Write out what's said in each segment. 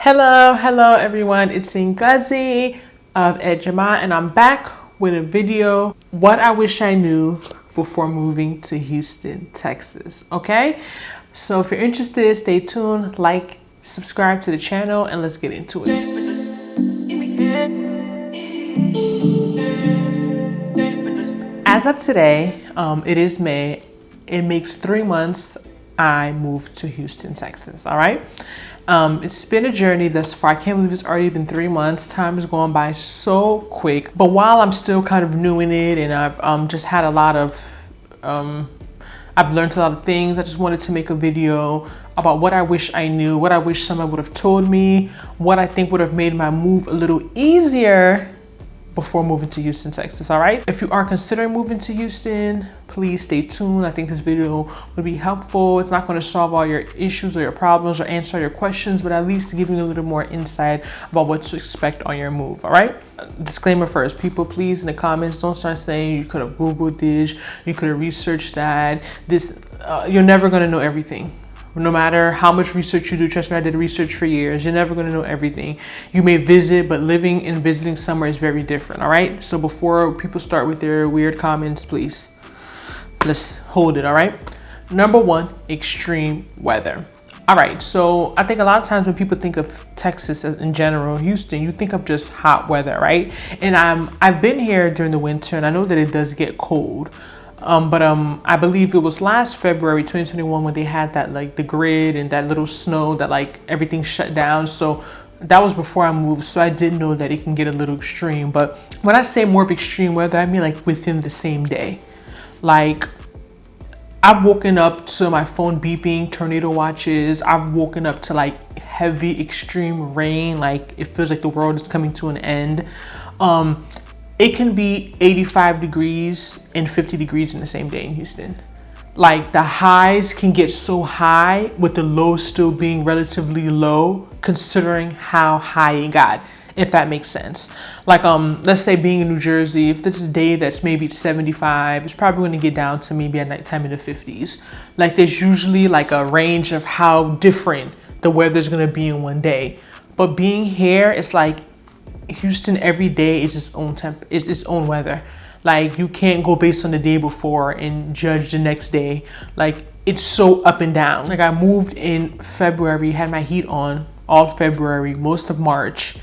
Hello everyone, it's Ngozi of Ejima and I'm back with a video, what I wish I knew before moving to Houston, Texas, okay? So if you're interested, stay tuned, like, subscribe to the channel, and let's get into it. As of today, it is May. It makes 3 months I moved to Houston, Texas, all right? It's been a journey thus far. I can't believe it's already been 3 months. Time is going by so quick. But while I'm still kind of new in it and I've just had a lot of, I've learned a lot of things, I just wanted to make a video about what I wish I knew, what I wish someone would have told me, what I think would have made my move a little easier before moving to Houston, Texas, all right? If you are considering moving to Houston, please stay tuned. I think this video would be helpful. It's not gonna solve all your issues or your problems or answer your questions, but at least give you a little more insight about what to expect on your move, all right? Disclaimer first, people, please, in the comments, don't start saying you could have Googled this, you could have researched that. You're never gonna know everything. No matter how much research you do, trust me, I did research for years. You're never going to know everything. You may visit, but living and visiting somewhere is very different, all right? So before people start with their weird comments, please, let's hold it, all right? Number one, extreme weather. All right, so I think a lot of times when people think of Texas in general, Houston, you think of just hot weather, right? And I've been here during the winter, and I know that it does get cold. I believe it was last February 2021 when they had that, like, the grid and that little snow that, like, everything shut down. So that was before I moved, so I did know that it can get a little extreme. But when I say more of extreme weather, I mean like within the same day. Like, I've woken up to my phone beeping, tornado watches. I've woken up to like heavy extreme rain, like it feels like the world is coming to an end. It can be 85 degrees and 50 degrees in the same day in Houston. Like, the highs can get so high with the lows still being relatively low considering how high it got, if that makes sense. Like, let's say being in New Jersey, if this is a day that's maybe 75, it's probably going to get down to maybe at nighttime in the 50s. Like, there's usually like a range of how different the weather's going to be in one day. But being here, it's like Houston every day is its own weather. Like, you can't go based on the day before and judge the next day. Like, it's so up and down. Like, I moved in February, had my heat on all February, most of March,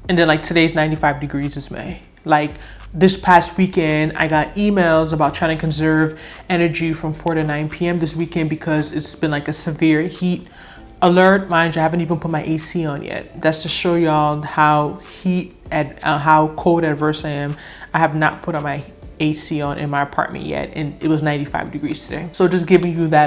and then like today's 95 degrees is May. Like, this past weekend, I got emails about trying to conserve energy from 4 to 9 p.m. this weekend because it's been like a severe heat alert. Mind you, I haven't even put my AC on yet. That's to show y'all how how cold adverse I am. I have not put on my AC on in my apartment yet, and it was 95 degrees today. So just giving you that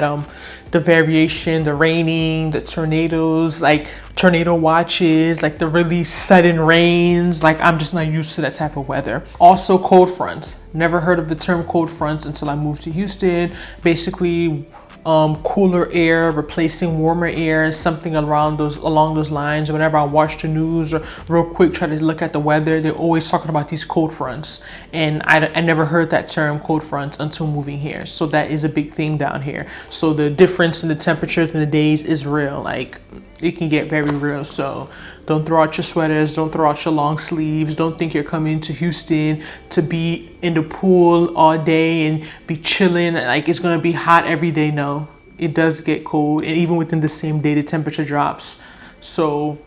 the variation, the raining, the tornadoes, like tornado watches, like the really sudden rains. Like, I'm just not used to that type of weather. Also, cold fronts. Never heard of the term cold fronts until I moved to Houston. Basically, cooler air replacing warmer air, something along those lines. Whenever I watch the news or real quick try to look at the weather, they're always talking about these cold fronts, and I never heard that term cold front until moving here. So that is a big thing down here. So the difference in the temperatures in the days is real. Like, it can get very real. So don't throw out your sweaters, don't throw out your long sleeves. Don't think you're coming to Houston to be in the pool all day and be chilling. Like, it's gonna be hot every day. No, it does get cold, and even within the same day, the temperature drops. So,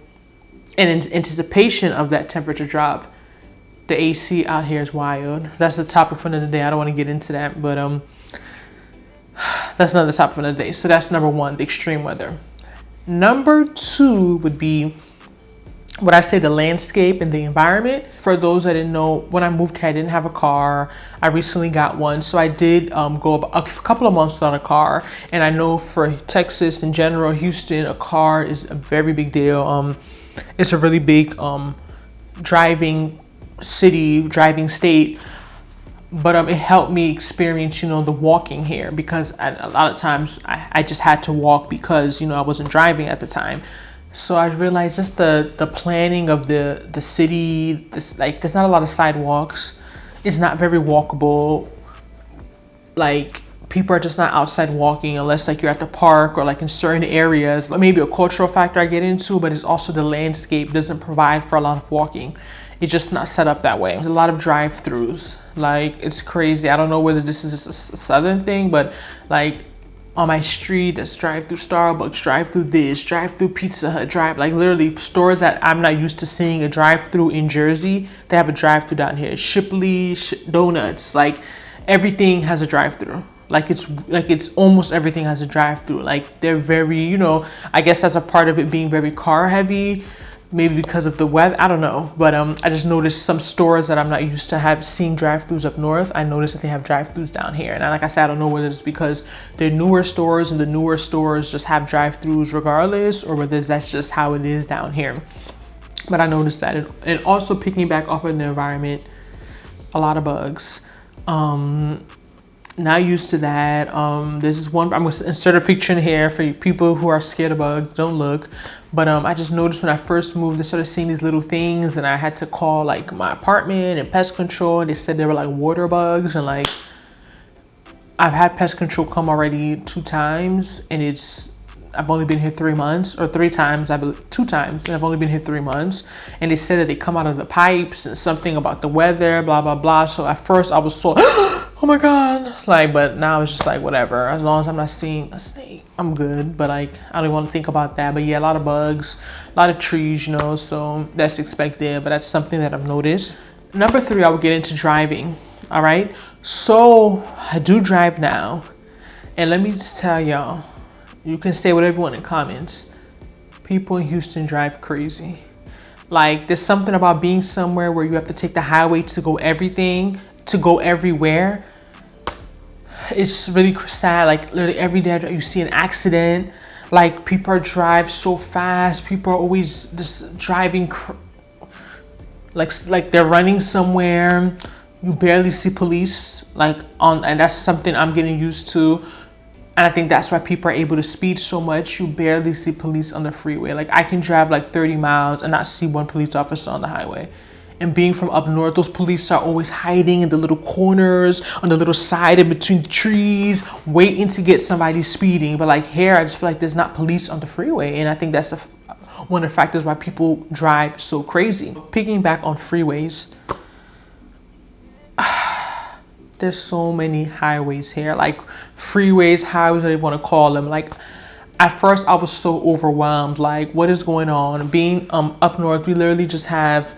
and in anticipation of that temperature drop, the AC out here is wild. That's the topic for another day. I don't want to get into that, but that's another topic for another day. So that's number one, the extreme weather. Number two would be what I say, the landscape and the environment. For those that didn't know, when I moved here, I didn't have a car. I recently got one. So I did go a couple of months without a car. And I know for Texas in general, Houston, a car is a very big deal. It's a really big driving state. But it helped me experience, the walking here, because a lot of times I just had to walk because, I wasn't driving at the time. So I realized just the planning of the city, there's not a lot of sidewalks. It's not very walkable. Like, people are just not outside walking unless like you're at the park or like in certain areas. Maybe a cultural factor I get into, but it's also the landscape doesn't provide for a lot of walking. It's just not set up that way. There's a lot of drive-throughs. Like, it's crazy. I don't know whether this is just a southern thing, but like on my street, there's drive-through Starbucks, drive-through this, drive-through Pizza Hut, like literally stores that I'm not used to seeing a drive-through in Jersey. They have a drive-through down here. Shipley, Donuts, like everything has a drive-through. Like it's almost everything has a drive-through. Like they're very, you know, I guess that's a part of it being very car heavy. Maybe because of the weather, I don't know. But I just noticed some stores that I'm not used to seeing drive-thrus up north. I noticed that they have drive-thrus down here. And like I said, I don't know whether it's because they're newer stores and the newer stores just have drive-thrus regardless, or whether that's just how it is down here. But I noticed that. And also picking back up in the environment, a lot of bugs. Not used to that. This is one, I'm gonna insert a picture in here for you people who are scared of bugs. Don't look. But I just noticed when I first moved, I started seeing these little things, and I had to call like my apartment and pest control, and they said they were like water bugs. And like, I've had pest control come already 2 times, and I've only been here 3 months, or 3 times, I believe 2 times, and I've only been here 3 months. And they said that they come out of the pipes and something about the weather, blah blah blah. So at first I was so oh my god, like, but now it's just like whatever, as long as I'm not seeing a snake, I'm good. But like, I don't want to think about that. But yeah, a lot of bugs, a lot of trees, you know, so that's expected, but that's something that I've noticed. Number 3, I would get into driving. All right, so I do drive now, and let me just tell y'all, you can say whatever you want in comments, people in Houston drive crazy. Like, there's something about being somewhere where you have to take the highway to go everywhere. It's really sad. Like, literally every day you see an accident. Like, people drive so fast. People are always just driving like they're running somewhere. You barely see police, and that's something I'm getting used to. And I think that's why people are able to speed so much. You barely see police on the freeway. Like, I can drive like 30 miles and not see one police officer on the highway. And being from up north, those police are always hiding in the little corners, on the little side in between the trees, waiting to get somebody speeding. But like here, I just feel like there's not police on the freeway. And I think that's one of the factors why people drive so crazy. Picking back on freeways, there's so many highways here, like freeways, highways, whatever you want to call them. Like, at first I was so overwhelmed, like, what is going on? Being up north, we literally just have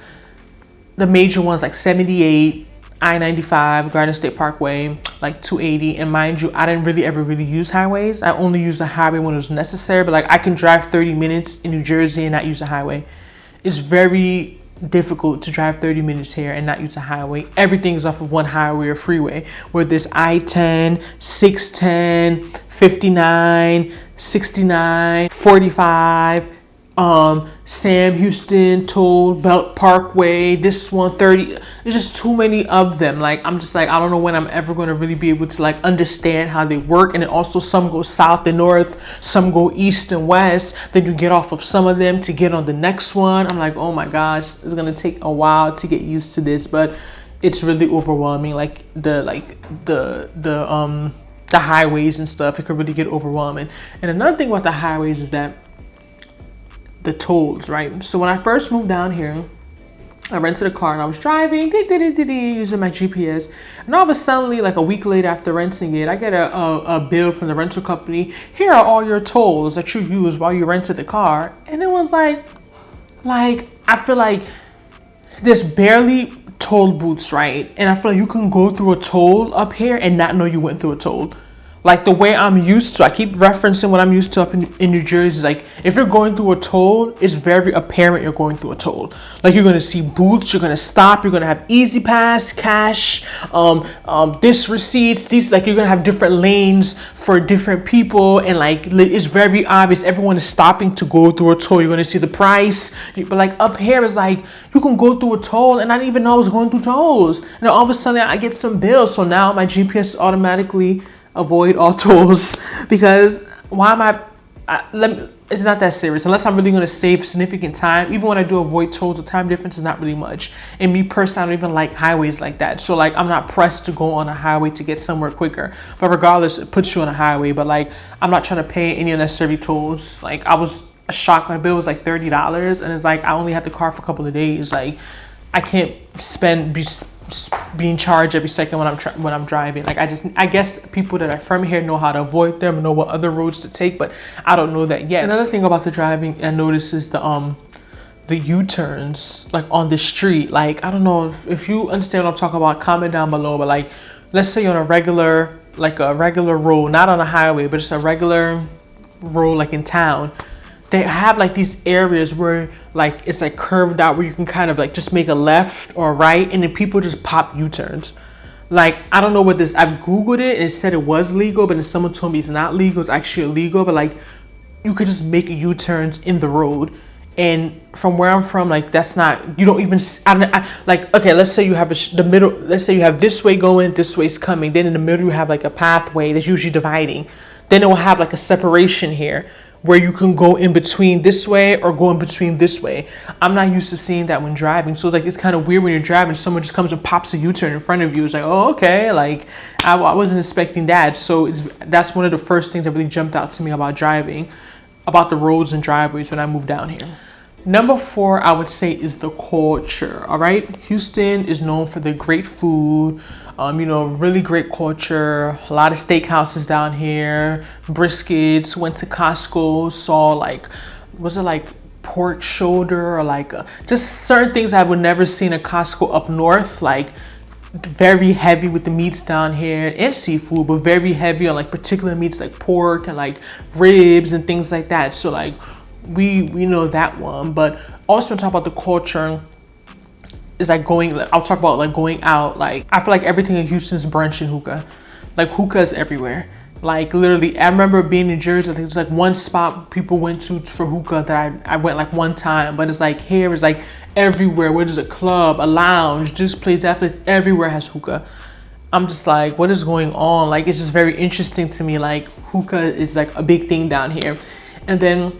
the major ones like 78, I-95, Garden State Parkway, like 280. And mind you, I didn't really ever use highways. I only used the highway when it was necessary. But like, I can drive 30 minutes in New Jersey and not use a highway. It's very difficult to drive 30 minutes here and not use a highway. Everything is off of one highway or freeway, where there's I-10, 610, 59, 69, 45, Sam Houston, Toll Belt Parkway, this 130. There's just too many of them. Like, I'm just like, I don't know when I'm ever going to really be able to like understand how they work. And then also some go south and north, some go east and west. Then you get off of some of them to get on the next one. I'm like, oh my gosh, it's going to take a while to get used to this, but it's really overwhelming. Like the highways and stuff, it could really get overwhelming. And another thing about the highways is that the tolls, right? So when I first moved down here, I rented a car and I was driving, using my GPS. And all of a sudden, like a week later after renting it, I get a bill from the rental company. Here are all your tolls that you used while you rented the car. And it was like I feel like there's barely toll booths, right? And I feel like you can go through a toll up here and not know you went through a toll. Like the way I'm used to, I keep referencing what I'm used to up in New Jersey. Like, if you're going through a toll, it's very apparent you're going through a toll. Like, you're going to see booths, you're going to stop, you're going to have Easy Pass, cash, this receipts, these, like, you're going to have different lanes for different people. And like, it's very obvious everyone is stopping to go through a toll. You're going to see the price. But like up here, it's like, you can go through a toll and I didn't even know I was going through tolls. And all of a sudden I get some bills. So now my GPS automatically avoid all tolls, because why am it's not that serious unless I'm really going to save significant time. Even when I do avoid tolls, the time difference is not really much. And me personally, I don't even like highways like that. So like, I'm not pressed to go on a highway to get somewhere quicker. But regardless, it puts you on a highway. But like, I'm not trying to pay any unnecessary tolls. Like, I was shocked. My bill was like $30, and it's like I only had the car for a couple of days. Like, I can't being charged every second when I'm driving. Like, I guess people that are from here know how to avoid them, know what other roads to take, but I don't know that yet. Another thing about the driving I noticed is the U-turns like on the street. Like, I don't know if you understand what I'm talking about, comment down below. But like, let's say you're on a regular road, not on a highway, but just a regular road like in town. They have like these areas where like it's like curved out where you can kind of like just make a left or right, and then people just pop U-turns. Like, I don't know what this, I've Googled it and it said it was legal, but then someone told me it's not legal, it's actually illegal. But like, you could just make U-turns in the road. And from where I'm from, like, that's not, you don't even, like, okay, let's say you have the middle, let's say you have this way going, this way's coming. Then in the middle, you have like a pathway that's usually dividing. Then it will have like a separation here where you can go in between this way or go in between this way. I'm not used to seeing that when driving. So like, it's kind of weird when you're driving, someone just comes and pops a U-turn in front of you. It's like, oh, okay. Like, I wasn't expecting that. So that's one of the first things that really jumped out to me about driving, about the roads and driveways when I moved down here. Number 4, I would say, is the culture. All right. Houston is known for the great food. You know, really great culture, a lot of steakhouses down here, briskets, went to Costco, saw like, was it like pork shoulder or like just certain things I would never see in a Costco up north, like very heavy with the meats down here and seafood, but very heavy on like particular meats like pork and like ribs and things like that. So like, we know that one. But also talk about the culture is like I'll talk about like going out. Like, I feel like everything in Houston is brunch and hookah. Like, hookah is everywhere. Like, literally, I remember being in Jersey, I think there's like one spot people went to for hookah that I went like one time, but it's like here is like everywhere. Where there's a club, a lounge, this place, that place, everywhere has hookah. I'm just like, what is going on? Like, it's just very interesting to me. Like, hookah is like a big thing down here. And then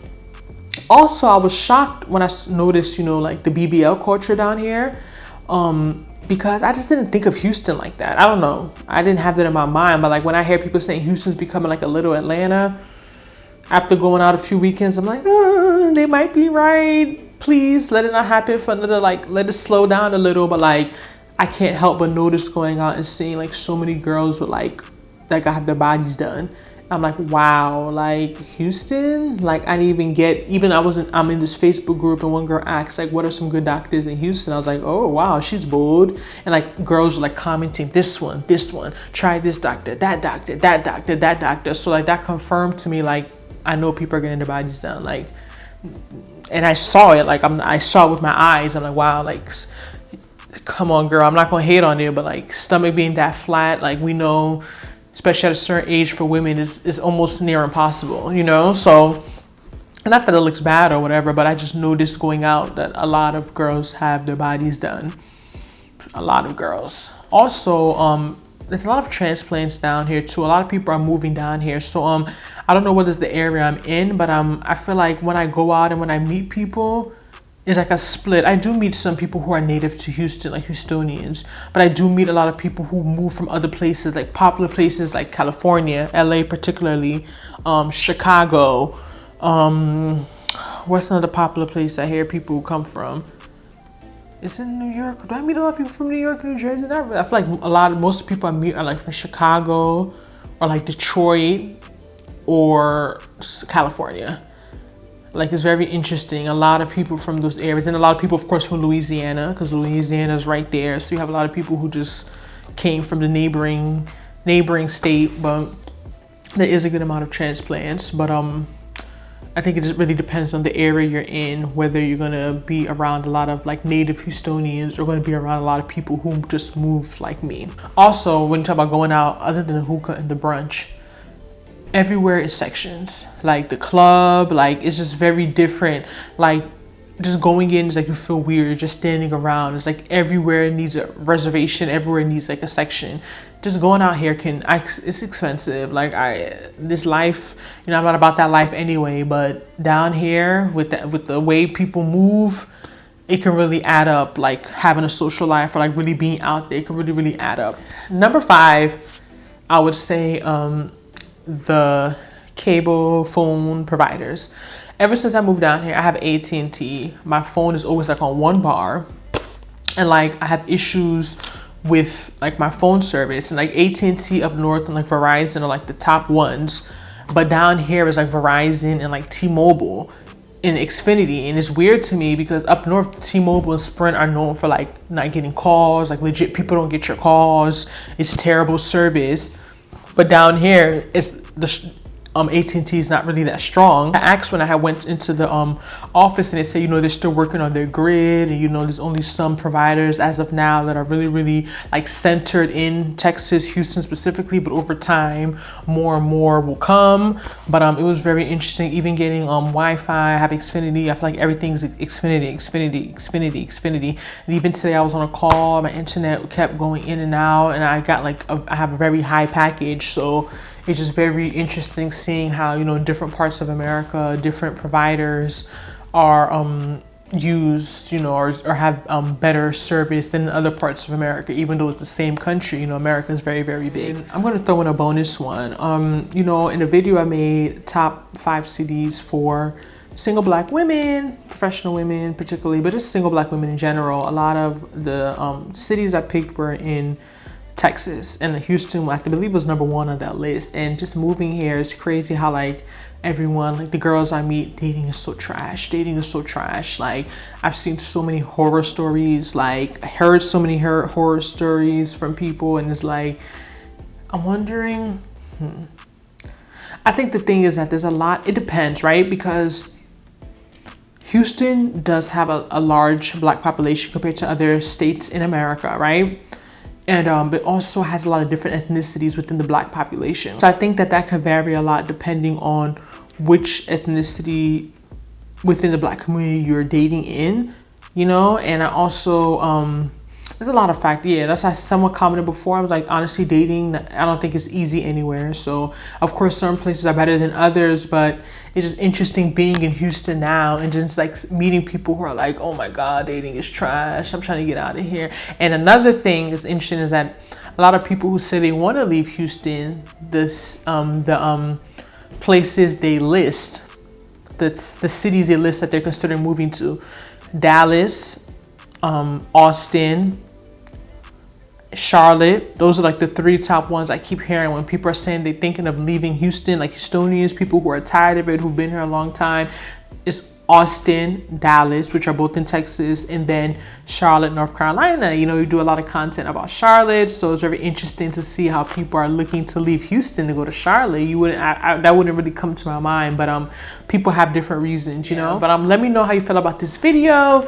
also, I was shocked when I noticed, you know, like the BBL culture down here. Because I just didn't think of Houston like that. I don't know. I didn't have that in my mind. But like, when I hear people saying Houston's becoming like a little Atlanta, after going out a few weekends, I'm like, they might be right. Please let it not happen for another, like, let it slow down a little. But like, I can't help but notice going out and seeing like so many girls with like have their bodies done. I'm like, wow, like Houston, like I didn't even get, I'm in this Facebook group and one girl asked like, what are some good doctors in Houston? I was like, oh, wow, she's bold. And like girls were like commenting, this one, try this doctor, that doctor, that doctor, that doctor. So like that confirmed to me, like, I know people are getting their bodies done. Like, and I saw it, like I saw it with my eyes. I'm like, wow, like, come on, girl. I'm not gonna hate on you, but like stomach being that flat, like we know, especially at a certain age for women, is almost near impossible, you know? So, not that it looks bad or whatever, but I just noticed going out that a lot of girls have their bodies done. A lot of girls. Also, there's a lot of transplants down here too. A lot of people are moving down here. So, I don't know what is the area I'm in, but I feel like when I go out and when I meet people, it's like a split. I do meet some people who are native to Houston, like Houstonians, but I do meet a lot of people who move from other places, like popular places like California, LA particularly, Chicago. What's another popular place I hear people who come from? It's in New York. Do I meet a lot of people from New York, New Jersey? Not really. I feel like most people I meet are like from Chicago or like Detroit or California. Like, it's very interesting. A lot of people from those areas, and a lot of people, of course, from Louisiana, because Louisiana is right there. So you have a lot of people who just came from the neighboring state. But there is a good amount of transplants. But I think it just really depends on the area you're in, whether you're gonna be around a lot of like native Houstonians or gonna be around a lot of people who just move like me. Also, when you talk about going out, other than the hookah and the brunch, everywhere is sections. Like the club, like it's just very different. Like just going in is like you feel weird just standing around. It's like everywhere needs a reservation, everywhere needs like a section. Just going out here it's expensive. Like this life, you know, I'm not about that life anyway, but down here with the way people move, it can really add up. Like having a social life or like really being out there, it can really add up. Number 5, I would say the cable phone providers. Ever since I moved down here, I have AT&T. My phone is always like on 1 bar, and like I have issues with like my phone service, and like AT&T up north and like Verizon are like the top ones, but down here is like Verizon and like T-Mobile and Xfinity. And it's weird to me because up north, T-Mobile and Sprint are known for like not getting calls, like legit people don't get your calls. It's terrible service. But down here, it's the AT&T is not really that strong. I asked when I went into the office, and they say, you know, they're still working on their grid, and you know, there's only some providers as of now that are really like centered in Texas, Houston specifically, but over time more and more will come. But it was very interesting even getting Wi-Fi. I have Xfinity. I feel like everything's Xfinity. And even today I was on a call, my internet kept going in and out, and I got like I have a very high package, so it's just very interesting seeing how, you know, in different parts of America, different providers are used, you know, or have better service than other parts of America, even though it's the same country. You know, America is very big. And I'm going to throw in a bonus one. You know, in a video I made top 5 cities for single black women, professional women particularly, but just single black women in general. A lot of the cities I picked were in Texas, and Houston, I believe, was number 1 on that list. And just moving here is crazy how like everyone, like the girls I meet, dating is so trash. Like I've seen so many horror stories, like I heard so many horror stories from people, and it's like I'm wondering, I think the thing is that there's a lot, it depends, right? Because Houston does have a large black population compared to other states in America, right? And but also has a lot of different ethnicities within the black population. So I think that can vary a lot depending on which ethnicity within the black community you're dating in, you know. And I also there's a lot of factors. Yeah, that's why someone commented before. I was like, honestly, dating, I don't think it's easy anywhere. So of course some places are better than others, but it's just interesting being in Houston now and just like meeting people who are like, oh my God, dating is trash. I'm trying to get out of here. And another thing that's interesting is that a lot of people who say they want to leave Houston, the places they list, the cities they list that they're considering moving to: Dallas, Austin, Charlotte. Those are like the 3 top ones I keep hearing when people are saying they're thinking of leaving Houston, like Houstonians, people who are tired of it, who've been here a long time. It's Austin, Dallas, which are both in Texas, and then Charlotte, North Carolina. You know, you do a lot of content about Charlotte, so it's very interesting to see how people are looking to leave Houston to go to Charlotte. You wouldn't, that wouldn't really come to my mind, but people have different reasons, you know. But let me know how you feel about this video.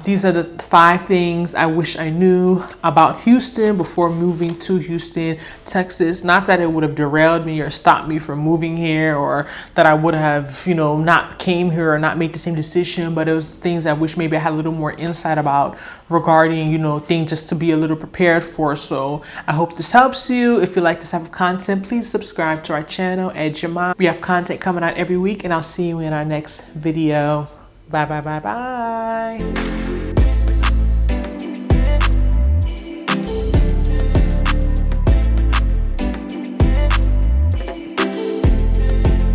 These are the 5 things I wish I knew about Houston before moving to Houston, Texas. Not that it would have derailed me or stopped me from moving here, or that I would have, you know, not came here or not made the same decision, but it was things I wish maybe I had a little more insight about regarding, you know, things just to be a little prepared for. So I hope this helps you. If you like this type of content, please subscribe to our channel, Ejima. We have content coming out every week, and I'll see you in our next video. Bye.